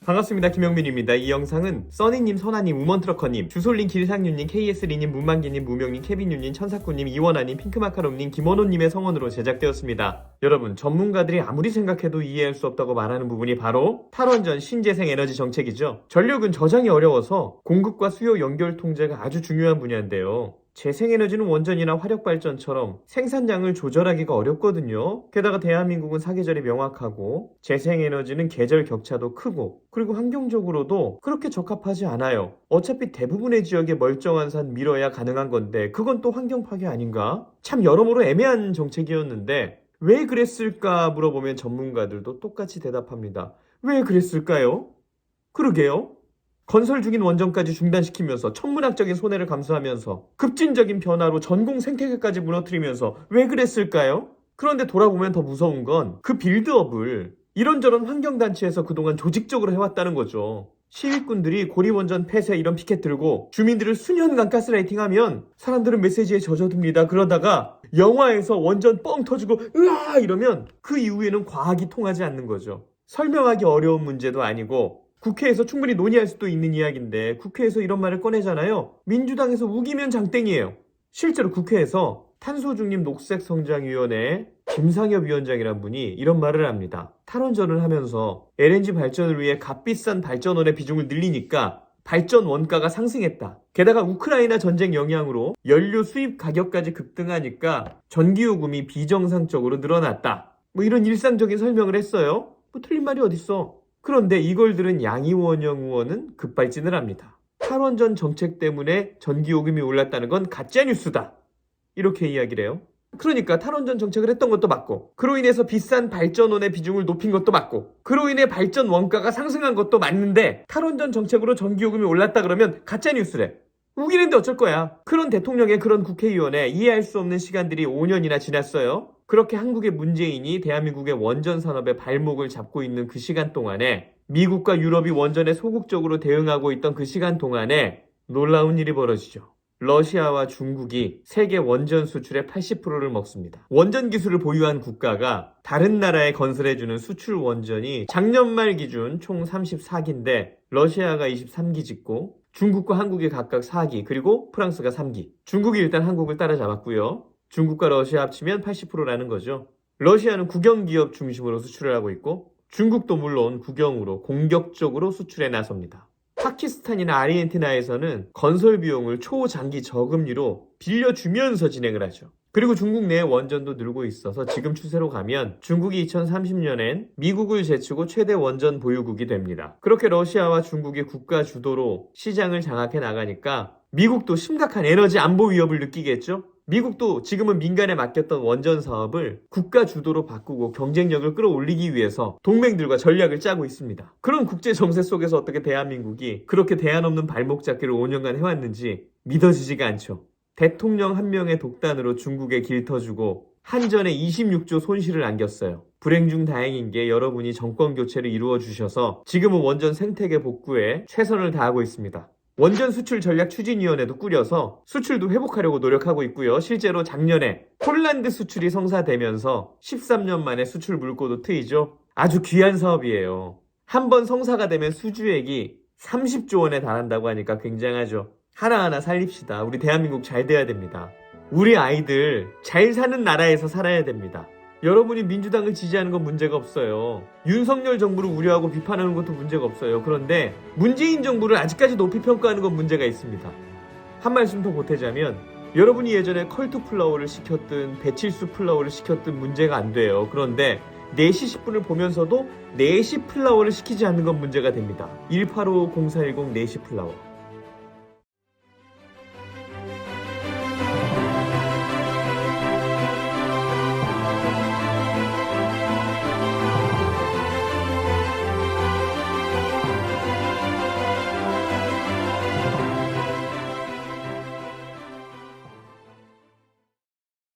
반갑습니다. 김영민입니다. 이 영상은 써니님, 선아님, 우먼트러커님, 주솔님, 길상윤님, KS리님, 문만기님, 무명님, 케빈윤님, 천사꾸님, 이원아님, 핑크마카롱님, 김원호님의 성원으로 제작되었습니다. 여러분, 전문가들이 아무리 생각해도 이해할 수 없다고 말하는 부분이 바로 탈원전 신재생 에너지 정책이죠. 전력은 저장이 어려워서 공급과 수요 연결 통제가 아주 중요한 분야인데요. 재생에너지는 원전이나 화력발전처럼 생산량을 조절하기가 어렵거든요. 게다가 대한민국은 사계절이 명확하고 재생에너지는 계절 격차도 크고 그리고 환경적으로도 그렇게 적합하지 않아요. 어차피 대부분의 지역에 멀쩡한 산 밀어야 가능한 건데 그건 또 환경 파괴 아닌가? 참 여러모로 애매한 정책이었는데 왜 그랬을까 물어보면 전문가들도 똑같이 대답합니다. 왜 그랬을까요? 그러게요. 건설 중인 원전까지 중단시키면서 천문학적인 손해를 감수하면서 급진적인 변화로 전공 생태계까지 무너뜨리면서 왜 그랬을까요? 그런데 돌아보면 더 무서운 건 그 빌드업을 이런저런 환경단체에서 그동안 조직적으로 해왔다는 거죠. 시위꾼들이 고리원전 폐쇄 이런 피켓 들고 주민들을 수년간 가스라이팅하면 사람들은 메시지에 젖어듭니다. 그러다가 영화에서 원전 뻥 터지고 으아 이러면 그 이후에는 과학이 통하지 않는 거죠. 설명하기 어려운 문제도 아니고 국회에서 충분히 논의할 수도 있는 이야기인데 국회에서 이런 말을 꺼내잖아요. 민주당에서 우기면 장땡이에요. 실제로 국회에서 탄소중립 녹색성장위원회 김상엽 위원장이란 분이 이런 말을 합니다. 탈원전을 하면서 LNG 발전을 위해 값비싼 발전원의 비중을 늘리니까 발전 원가가 상승했다. 게다가 우크라이나 전쟁 영향으로 연료 수입 가격까지 급등하니까 전기요금이 비정상적으로 늘어났다. 이런 일상적인 설명을 했어요. 틀린 말이 어딨어. 그런데 이걸 들은 양이원영 의원은 급발진을 합니다. 탈원전 정책 때문에 전기요금이 올랐다는 건 가짜뉴스다. 이렇게 이야기를 해요. 그러니까 탈원전 정책을 했던 것도 맞고 그로 인해서 비싼 발전원의 비중을 높인 것도 맞고 그로 인해 발전 원가가 상승한 것도 맞는데 탈원전 정책으로 전기요금이 올랐다 그러면 가짜뉴스래. 우기는데 어쩔 거야. 그런 대통령의 그런 국회의원에 이해할 수 없는 시간들이 5년이나 지났어요. 그렇게 한국의 문재인이 대한민국의 원전 산업의 발목을 잡고 있는 그 시간 동안에 미국과 유럽이 원전에 소극적으로 대응하고 있던 그 시간 동안에 놀라운 일이 벌어지죠. 러시아와 중국이 세계 원전 수출의 80%를 먹습니다. 원전 기술을 보유한 국가가 다른 나라에 건설해주는 수출 원전이 작년 말 기준 총 34기인데 러시아가 23기 짓고 중국과 한국이 각각 4기 그리고 프랑스가 3기. 중국이 일단 한국을 따라잡았고요. 중국과 러시아 합치면 80%라는 거죠. 러시아는 국영기업 중심으로 수출을 하고 있고 중국도 물론 국영으로 공격적으로 수출에 나섭니다. 파키스탄이나 아르헨티나에서는 건설 비용을 초장기 저금리로 빌려주면서 진행을 하죠. 그리고 중국 내 원전도 늘고 있어서 지금 추세로 가면 중국이 2030년엔 미국을 제치고 최대 원전 보유국이 됩니다. 그렇게 러시아와 중국이 국가 주도로 시장을 장악해 나가니까 미국도 심각한 에너지 안보 위협을 느끼겠죠? 미국도 지금은 민간에 맡겼던 원전 사업을 국가 주도로 바꾸고 경쟁력을 끌어올리기 위해서 동맹들과 전략을 짜고 있습니다. 그런 국제 정세 속에서 어떻게 대한민국이 그렇게 대안 없는 발목 잡기를 5년간 해왔는지 믿어지지가 않죠. 대통령 한 명의 독단으로 중국에 길터주고 한전에 26조 손실을 안겼어요. 불행 중 다행인 게 여러분이 정권 교체를 이루어 주셔서 지금은 원전 생태계 복구에 최선을 다하고 있습니다. 원전 수출 전략 추진위원회도 꾸려서 수출도 회복하려고 노력하고 있고요. 실제로 작년에 폴란드 수출이 성사되면서 13년 만에 수출 물꼬도 트이죠. 아주 귀한 사업이에요. 한번 성사가 되면 수주액이 30조 원에 달한다고 하니까 굉장하죠. 하나하나 살립시다. 우리 대한민국 잘 돼야 됩니다. 우리 아이들 잘 사는 나라에서 살아야 됩니다. 여러분이 민주당을 지지하는 건 문제가 없어요. 윤석열 정부를 우려하고 비판하는 것도 문제가 없어요. 그런데 문재인 정부를 아직까지 높이 평가하는 건 문제가 있습니다. 한 말씀 더 보태자면 여러분이 예전에 컬투 플라워를 시켰든 배칠수 플라워를 시켰든 문제가 안 돼요. 그런데 4시 10분을 보면서도 4시 플라워를 시키지 않는 건 문제가 됩니다. 1855-0410 4시 플라워.